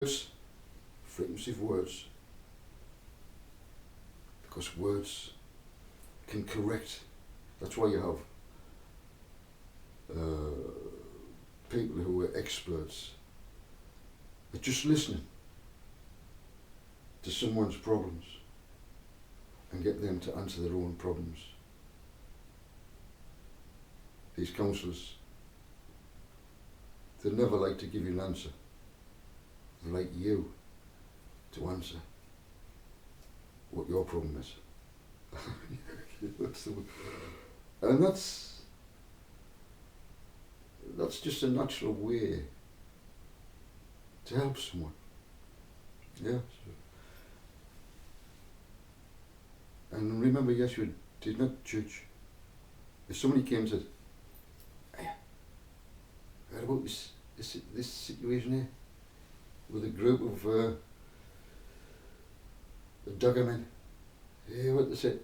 frequency of words, because words can correct. That's why you have people who are experts at just listening to someone's problems and get them to answer their own problems. These counsellors, they never like to give you an answer. They like you to answer what your problem is. And that's just a natural way to help someone. Yeah. And remember, Yeshua did not judge. If somebody came and said, "Hey, I heard about this situation here with a group of Duggar men. Yeah, what they said?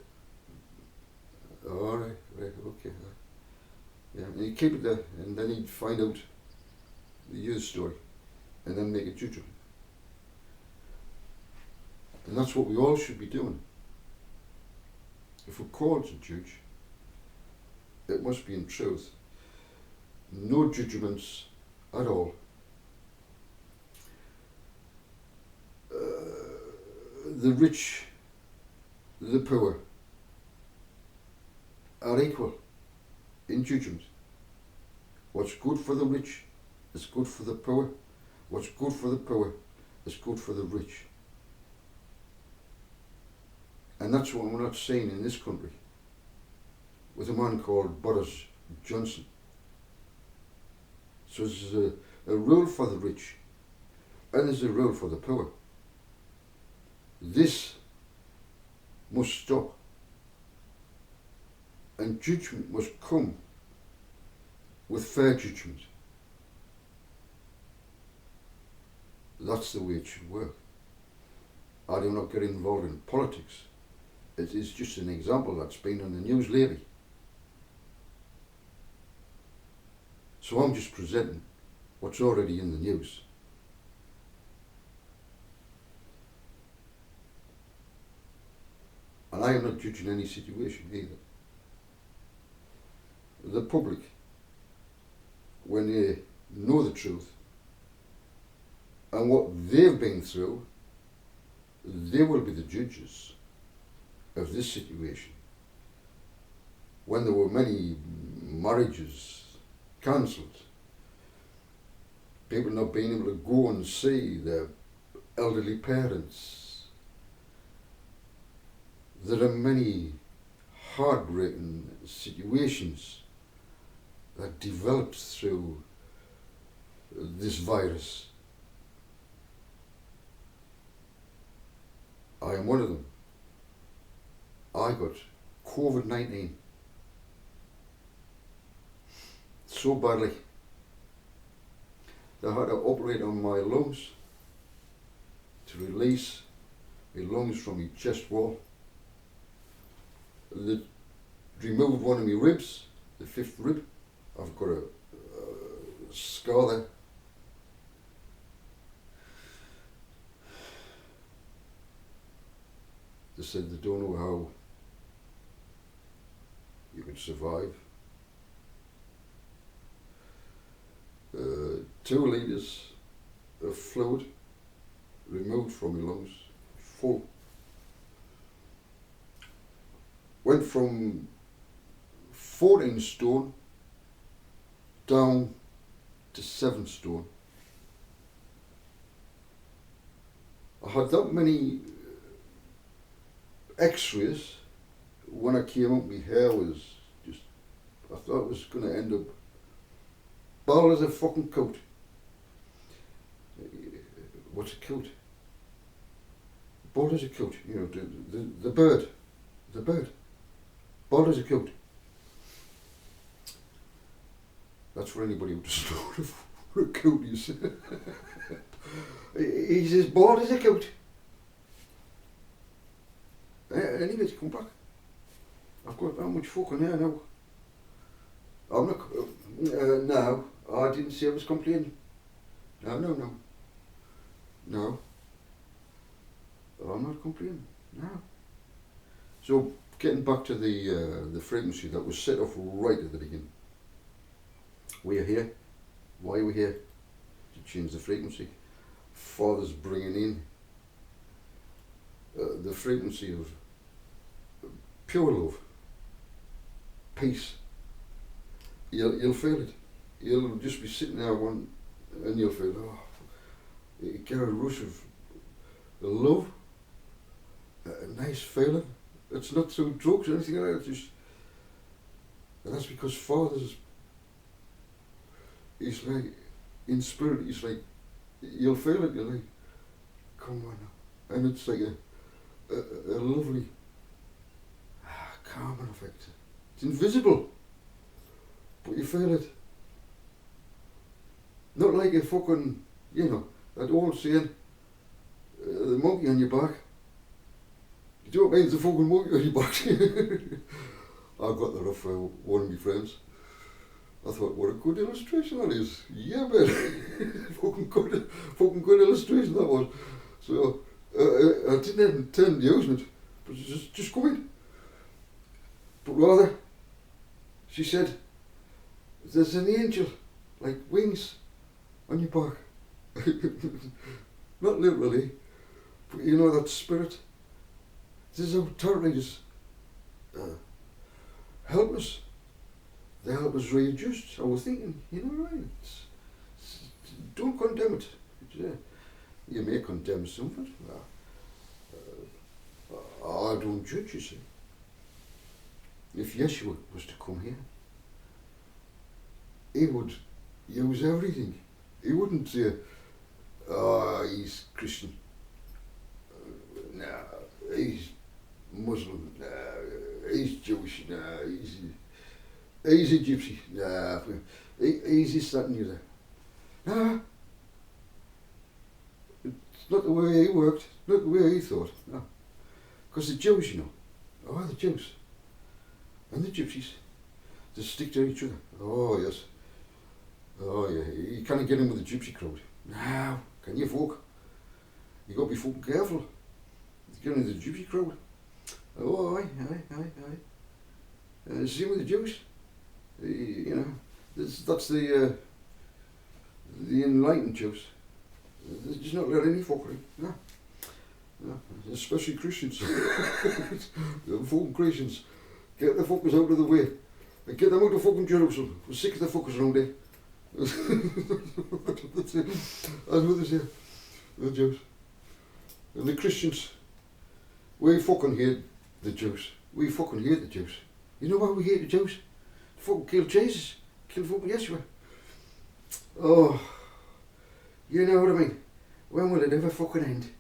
All right, okay. Yeah, and he'd keep it there, and then he'd find out the year's story, and then make a judgment. And that's what we all should be doing. If we're called to judge, it must be in truth. No judgments at all. The rich, the poor are equal in judgment. What's good for the rich is good for the poor. What's good for the poor is good for the rich. And that's what we're not seeing in this country with a man called Boris Johnson. So there's a rule for the rich and there's a rule for the poor. This must stop, and judgment must come with fair judgment. That's the way it should work. I do not get involved in politics. It is just an example that's been on the news lately. So I'm just presenting what's already in the news. And I am not judging any situation either. The public, when they know the truth and what they've been through, they will be the judges of this situation. When there were many marriages cancelled, people not being able to go and see their elderly parents, there are many heartbreaking situations that developed through this virus. I am one of them. I got COVID-19 so badly they had to operate on my lungs to release my lungs from my chest wall. They removed one of my ribs, the fifth rib. I've got a scar there. They said they don't know how you can survive. 2 litres of fluid removed from my lungs, full. Went from 14 stone down to 7 stone. I had that many x-rays. When I came up, my hair was just, I thought it was going to end up bald as a fucking coat. What's a coat? Bald as a coat, you know, the bird. The bird. Bald as a coat. That's for anybody who doesn't know what a coat is. He's as bald as a coat. Anyways, come back. I've got that much fucking hair now. I'm not. No, I didn't say I was complaining. No. No. I'm not complaining. No. So getting back to the frequency that was set off right at the beginning. We're here. Why are we here? To change the frequency. Father's bringing in the frequency of pure love, peace. You'll feel it. You'll just be sitting there one, and you'll feel, oh, you get a rush of love, a nice feeling. It's not through drugs or anything like that. It's just, and that's because Father's, he's like, in spirit, he's like, you'll feel it, you're like, come on now. And it's like a lovely, calming effect. It's invisible, but you feel it. Not like a fucking, that old saying, the monkey on your back. You know what I mean? The fucking monkey on your back. I got that off one of my friends. I thought, what a good illustration that is. Yeah, man. fucking good illustration that was. So, I didn't intend using it, but just come in. But rather, she said, there's an angel, like wings, on your back. Not literally, but that spirit. There's authorities help us. They help us readjust. I was thinking, right, don't condemn it. You may condemn something. I don't judge, you see. If Yeshua was to come here, he would use everything. He wouldn't say, he's Christian. He's Muslim. He's Jewish. He's a gypsy. He's this, that and the other. Nah. It's not the way he worked. Not the way he thought. No. Because the Jews, the Jews and the gypsies, they stick to each other. Oh, yes. Oh, yeah. You can't get in with the gypsy crowd. No. Can you, folk? You got to be fucking careful. You get in with the gypsy crowd. Oh, aye. Same with the Jews. That's the enlightened Jews. They're just not let any fuckery. No. Especially Christians. The fucking Christians. Get the fuckers out of the way. And get them out of fucking Jerusalem. We're sick of the fuckers around there. That's what they say. The Jews. And the Christians. We fucking hate the Jews. We fucking hate the Jews. You know why we hate the Jews? They fucking killed Jesus. Killed fucking Yeshua. Oh. You know what I mean? When will it ever fucking end?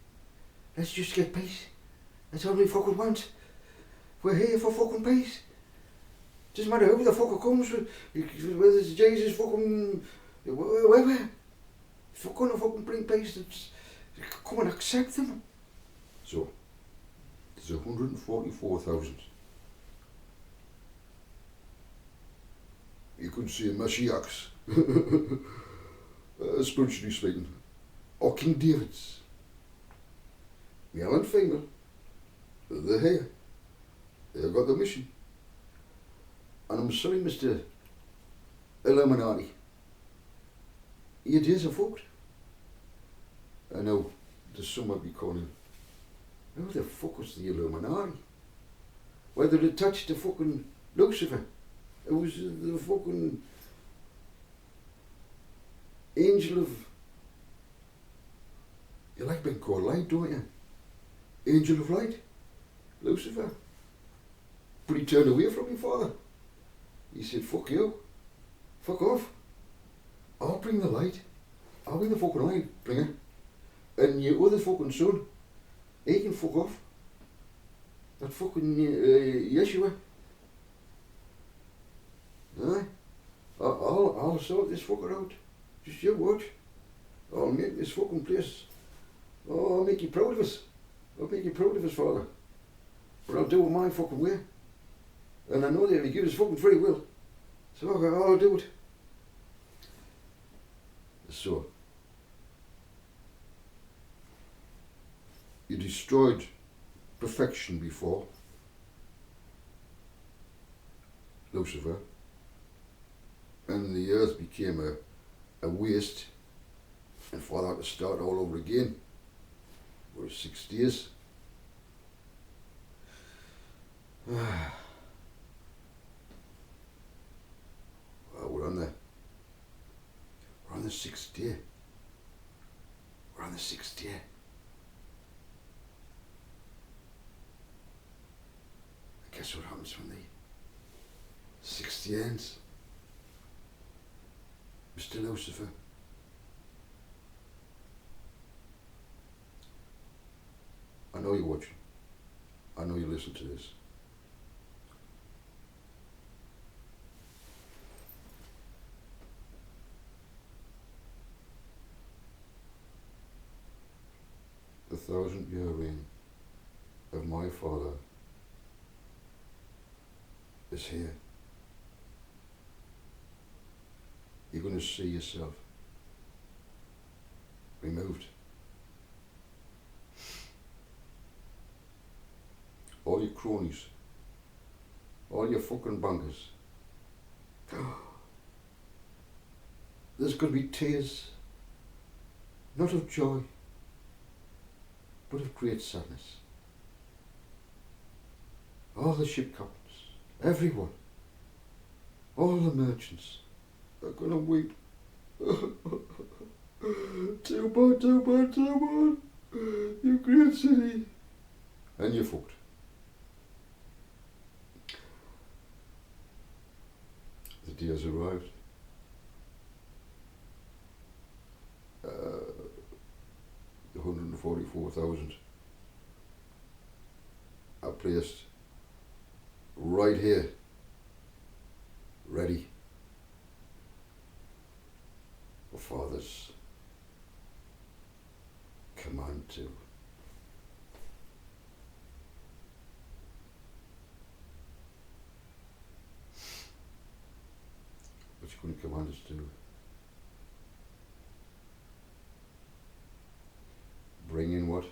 Let's just get peace. That's all we fucking want. We're here for fucking peace. Doesn't matter who the fucker comes, whether it's Jesus fucking, whoever. If we're gonna fucking bring peace, come and accept them. So, there's 144,000. You could say Mashiachs, spiritually speaking, or King Davids. Male and female, they're here. They've got the mission. And I'm sorry, Mr. Illuminati, your days are fucked. I know there's some might be calling, who the fuck was the Illuminati? Well, they're attached to fucking Lucifer. It was the fucking angel of, you like being called light, don't you? Angel of light, Lucifer. But he turned away from your father. He said, fuck you, fuck off. I'll bring the light. I'll be the fucking light bringer. And your other fucking son, he can fuck off. That fucking Yeshua. Aye. I'll sort this fucker out. Just you watch. I'll make this fucking place. Oh, I'll make you proud of us. I'll make you proud of us, Father. But I'll do it my fucking way. And I know that he gives us fucking free will. So I'll do it. So, destroyed perfection before, Lucifer, and the earth became a waste, and for that to start all over again for 6 days. Well, we're on the 6th day. We're on the 6th day. And guess what happens when the 6th day ends? Mr. Lucifer. I know you're watching. I know you listen to this. The 1,000-year reign of my Father is here. You're going to see yourself removed. All your cronies, all your fucking bankers. There's going to be tears, not of joy, but of great sadness. All the ship captains, everyone, all the merchants are going to weep. Too bad, too bad, too bad. You great city. And you're fucked. The day has arrived. The 144,000 are placed right here, ready for Father's command to. What's he going to command us to? Bring in what?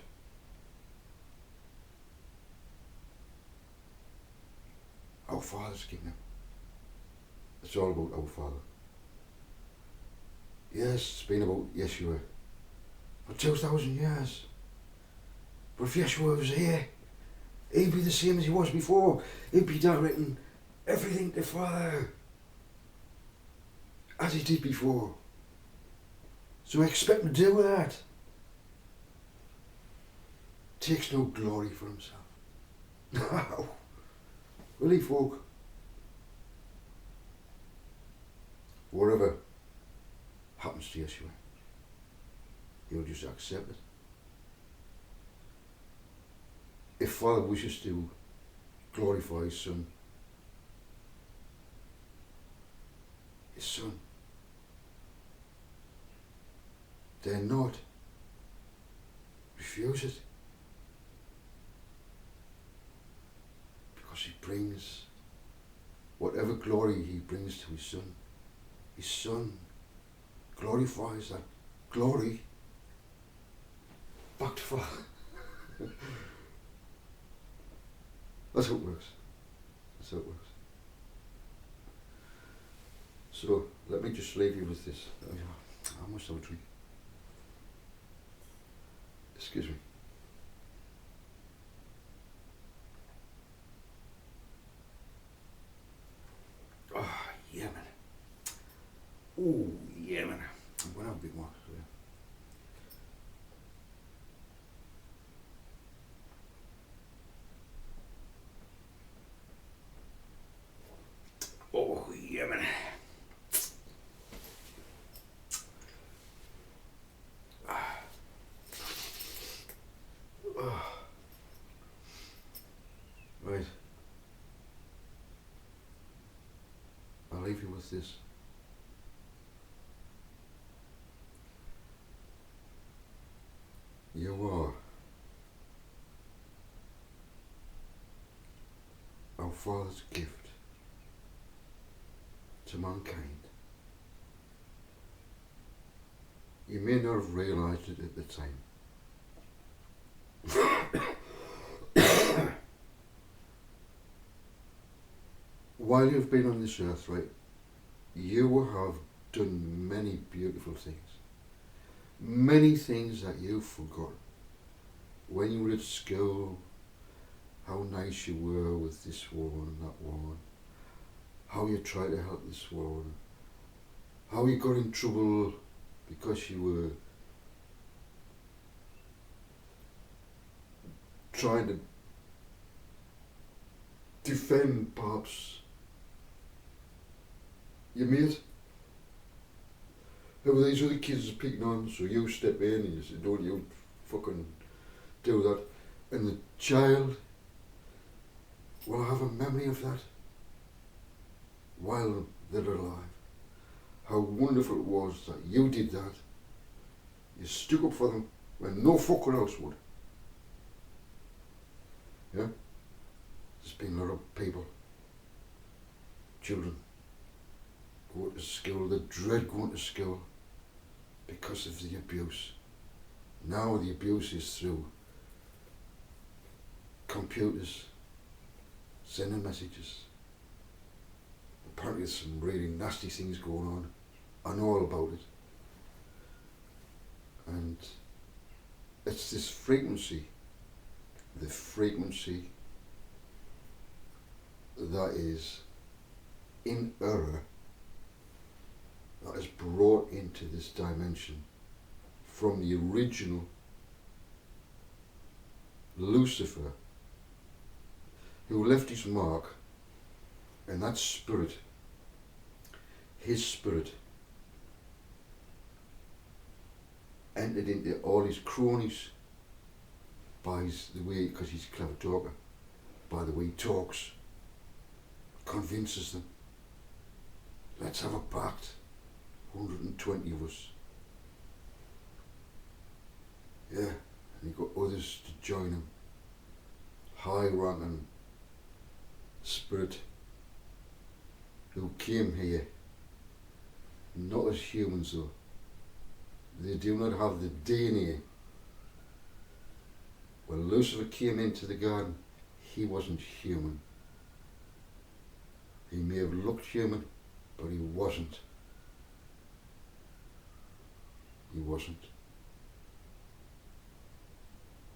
Our Father's kingdom. It's all about our Father. Yes, it's been about Yeshua for 2,000 years. But if Yeshua was here, he'd be the same as he was before. He'd be directing everything to Father as he did before. So I expect him to do that. Takes no glory for himself. No. Will he, folk? Whatever happens to Yeshua, he'll just accept it. If Father wishes to glorify his Son, dare not refuse it. Because he brings whatever glory he brings to his Son glorifies that glory back to Father. That's how it works. That's how it works. So let me just leave you with this. I must have a drink. Excuse me. Oh, yeah, man. Oh, yeah, man. I'm going to have a big one. So, yeah. Oh, yeah, man. Right. I'll leave you with this. You are our Father's gift to mankind. You may not have realized it at the time. while you've been on this earth, right, you have done many beautiful things. Many things that you forgot. When you were at school, how nice you were with this woman and that woman. How you tried to help this woman. How you got in trouble because you were trying to defend perhaps your mate. Who these other kids are picking on, so you step in and you say, don't you fucking do that. And the child will have a memory of that while they're alive. How wonderful it was that you did that. You stuck up for them when no fucker else would. Yeah? There's been a lot of people, children, go to school, they dread going to school because of the abuse. Now the abuse is through computers, sending messages. Apparently there's some really nasty things going on. I know all about it. And it's this frequency, the frequency that is in error, that is brought into this dimension from the original Lucifer, who left his mark, and that spirit, his spirit, entered into all his cronies by the way, because he's a clever talker, by the way he talks, convinces them, let's have a pact, 120 of us. Yeah, and he got others to join him, high ranking spirit who came here, not as humans though. They do not have the DNA. When Lucifer came into the garden, he wasn't human. He may have looked human, but he wasn't. He wasn't.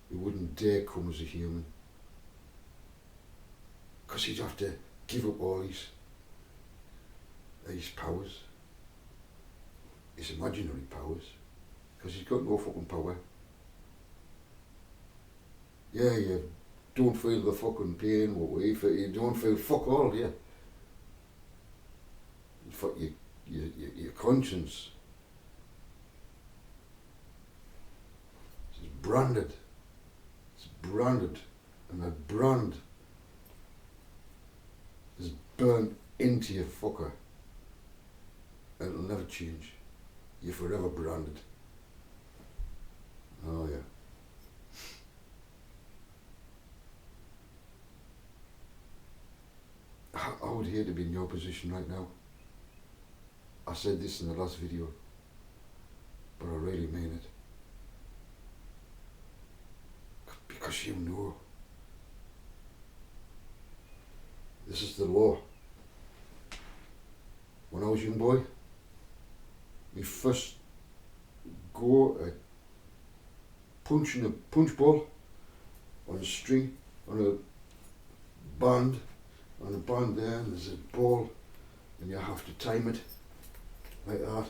He wouldn't dare come as a human, because he'd have to give up all his powers, his imaginary powers, because he's got no fucking power. Yeah, you don't feel the fucking pain, what we feel, you don't feel fuck all, yeah. Fuck your conscience is branded. It's branded, and that brand is burnt into your fucker, and it'll never change. You're forever branded. Oh yeah. I would hate to be in your position right now. I said this in the last video, but I really mean it. Because you know, this is the law. When I was a young boy, my first go at punching a punch ball on a string, on a band there, and there's a ball, and you have to time it like that.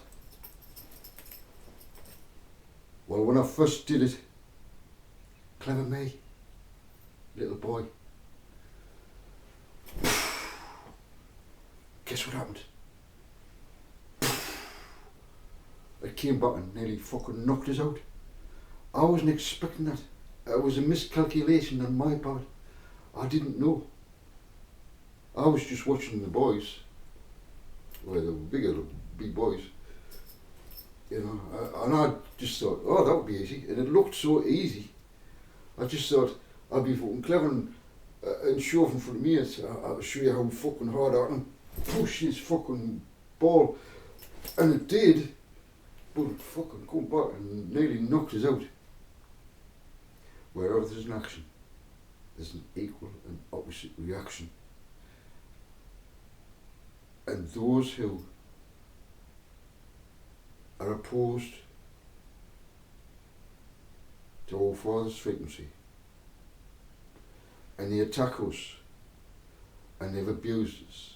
Well, when I first did it, clever me, little boy, guess what happened? It came back and nearly fucking knocked us out. I wasn't expecting that. It was a miscalculation on my part. I didn't know. I was just watching the boys, well, the big boys, you know, and I just thought, oh, that would be easy, and it looked so easy. I just thought I'd be fucking clever and show in front of me. I'll show you how fucking hard I can push this fucking ball, and it did, but it fucking come back and nearly knocked us out. Wherever there's an action, there's an equal and opposite reaction. And those who are opposed to our Father's frequency, and they attack us, and they've abused us,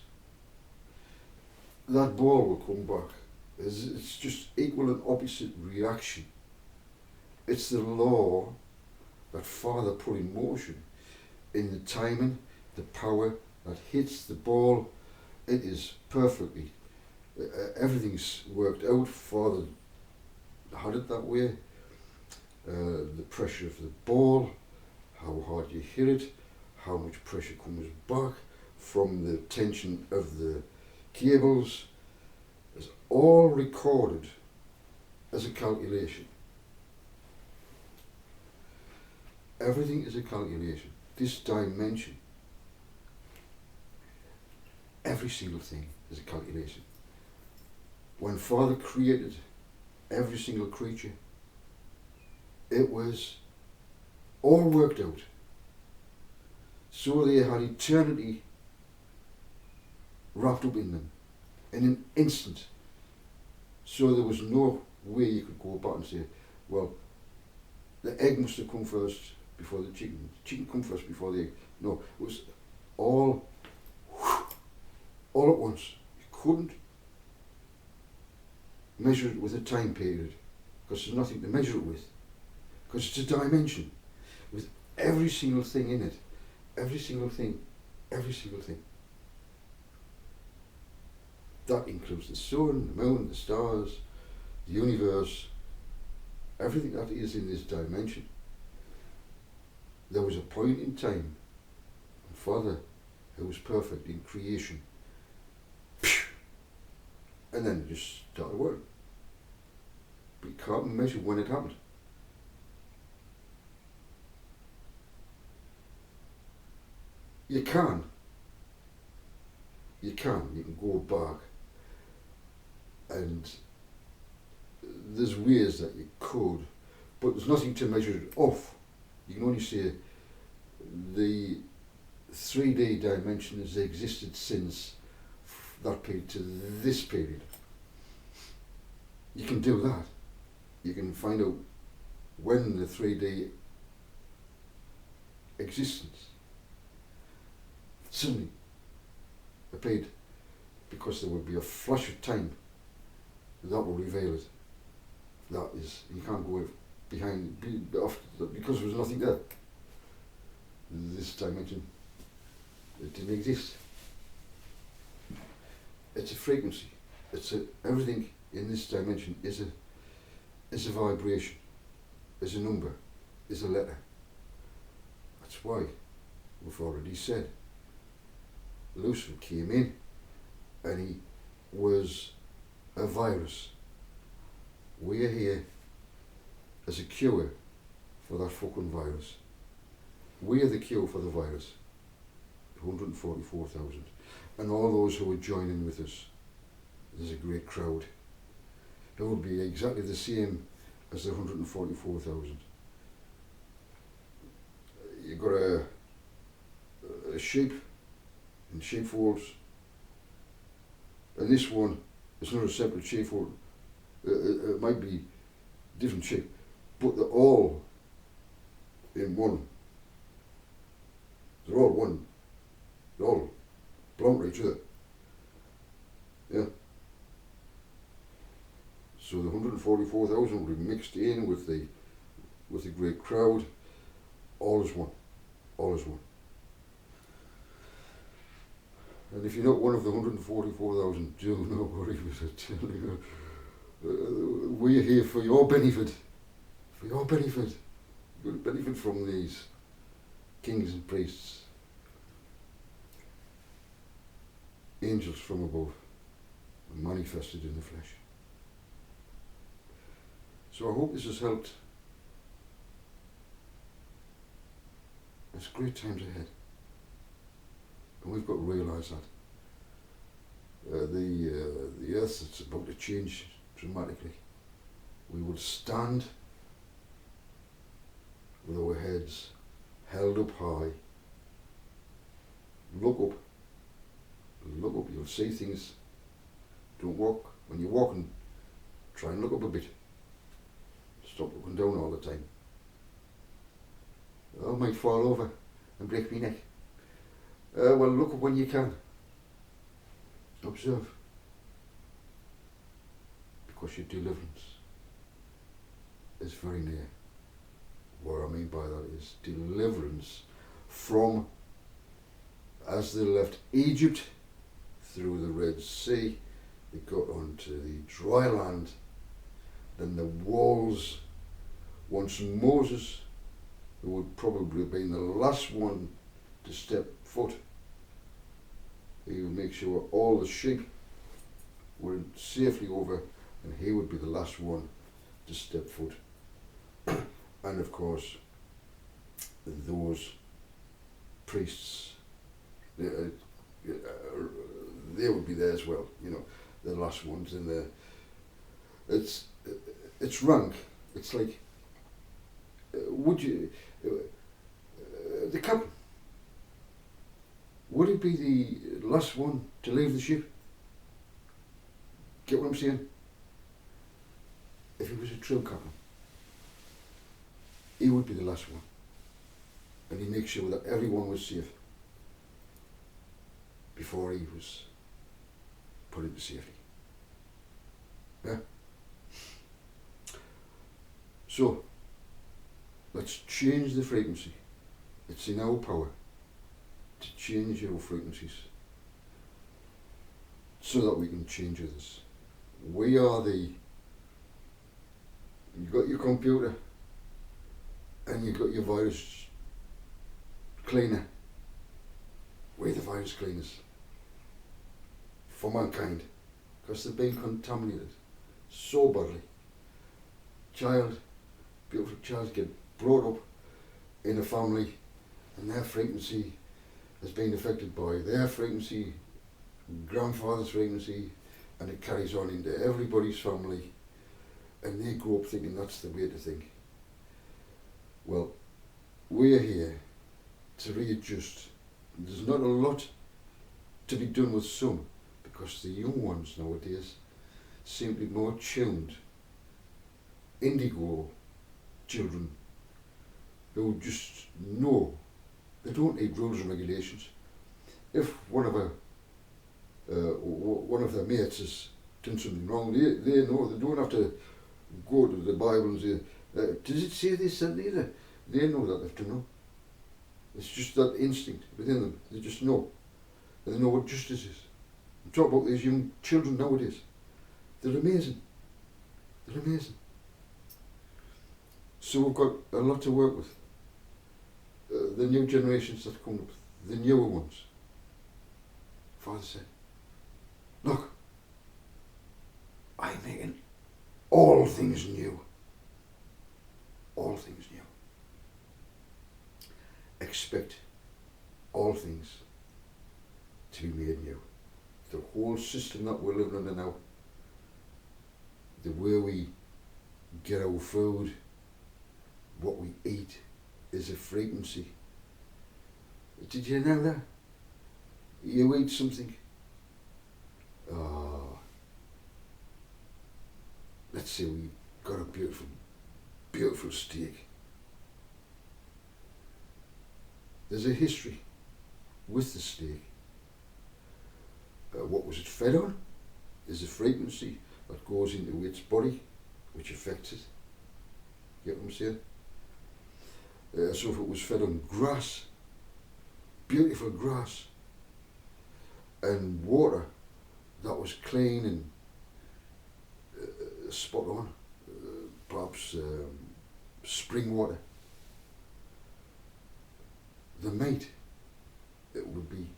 that ball will come back. It's just equal and opposite reaction. It's the law that Father put in motion in the timing, the power that hits the ball. It is perfectly, everything's worked out. Father had it that way. The pressure of the ball, how hard you hit it, how much pressure comes back from the tension of the cables, is all recorded as a calculation. Everything is a calculation. This dimension, every single thing is a calculation. When Father created every single creature, it was all worked out. So they had eternity wrapped up in them in an instant. So there was no way you could go back and say, well, the egg must have come first before the chicken. The chicken come first before the egg. No, it was all at once. You couldn't measure it with a time period because there's nothing to measure it with. Because it's a dimension with every single thing in it. Every single thing. Every single thing. That includes the sun, the moon, the stars, the universe, everything that is in this dimension. There was a point in time when Father, who was perfect in creation, and then it just started working. But you can't measure when it happened. You can. You can go back, and there's ways that you could, but there's nothing to measure it off. You can only say the 3D dimension has existed since that period to this period. You can do that. You can find out when the 3D existence suddenly appeared, because there would be a flash of time that will reveal it. That is, you can't go behind, because there was nothing there. This dimension, it didn't exist. It's a frequency. Everything in this dimension is a vibration, is a number, is a letter. That's why we've already said Lucifer came in and he was a virus. We're here as a cure for that fucking virus. We're the cure for the virus. 144,000. And all those who are joining with us. There's a great crowd. It will be exactly the same as the 144,000. You've got a sheep in sheepfolds, and this one is not a separate sheepfold. It might be different sheep, but they're all in one. They're all one. They all belong to each other. Yeah. So the 144,000 will be mixed in with the great crowd. All is one. All is one. And if you're not one of the 144,000, do not worry with it. We're here for your benefit. For your benefit. You're going to benefit from these kings and priests. Angels from above, manifested in the flesh. So I hope this has helped. It's great times ahead. And we've got to realise that. The earth is about to change dramatically. We will stand with our heads held up high. Look up. Look up. You'll see things Don't walk. When you're walking, try and look up a bit. Stop looking down all the time. I might fall over and break my neck. Well, look up when you can. Observe. Because your deliverance is very near. What I mean by that is deliverance from, as they left Egypt through the Red Sea, they got onto the dry land. Then the walls, once Moses, who would probably have been the last one to step foot, he would make sure all the sheep were safely over, and he would be the last one to step foot. And of course, those priests, they would be there as well, you know, the last ones in there. It's rank. It's like, would you, the captain, would he be the last one to leave the ship? Get what I'm saying? If he was a true captain, he would be the last one. And he'd make sure that everyone was safe before he was put into safety. Yeah? So, let's change the frequency. It's in our power to change our frequencies so that we can change others. We are the, you've got your computer and you've got your virus cleaner. We're the virus cleaners for mankind, because they've been contaminated so badly. Beautiful child get brought up in a family, and their frequency has been affected by their frequency, grandfather's frequency, and it carries on into everybody's family, and they grow up thinking that's the way to think. Well, we're here to readjust. There's not a lot to be done with some, because the young ones nowadays seem to be more tuned. Indigo children who just know they don't need rules and regulations. If one of their mates has done something wrong, they know. They don't have to go to the Bible and say, does it say this and the other? They know that they have to know. It's just that instinct within them. They just know. And they know what justice is. I'm talking about these young children nowadays. They're amazing. They're amazing. So we've got a lot to work with. The new generations that come up, the newer ones. Father said, look, I'm making all things new. All things new. Expect all things to be made new. The whole system that we're living under now, the way we get our food, what we eat, is a frequency. Did you know that? You eat something, let's say we got a beautiful, beautiful steak. There's a history with the steak. What was it fed on? There's a frequency that goes into its body, which affects it. You get what I'm saying? So if it was fed on grass, beautiful grass, and water that was clean and spot on, perhaps spring water, the meat, it would be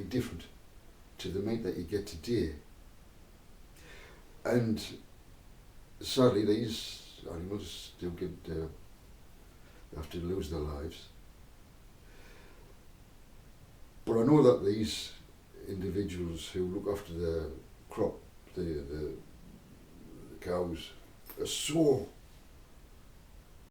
different to the meat that you get today. And sadly, these animals still get have to lose their lives. But I know that these individuals who look after the crop, the cows, are so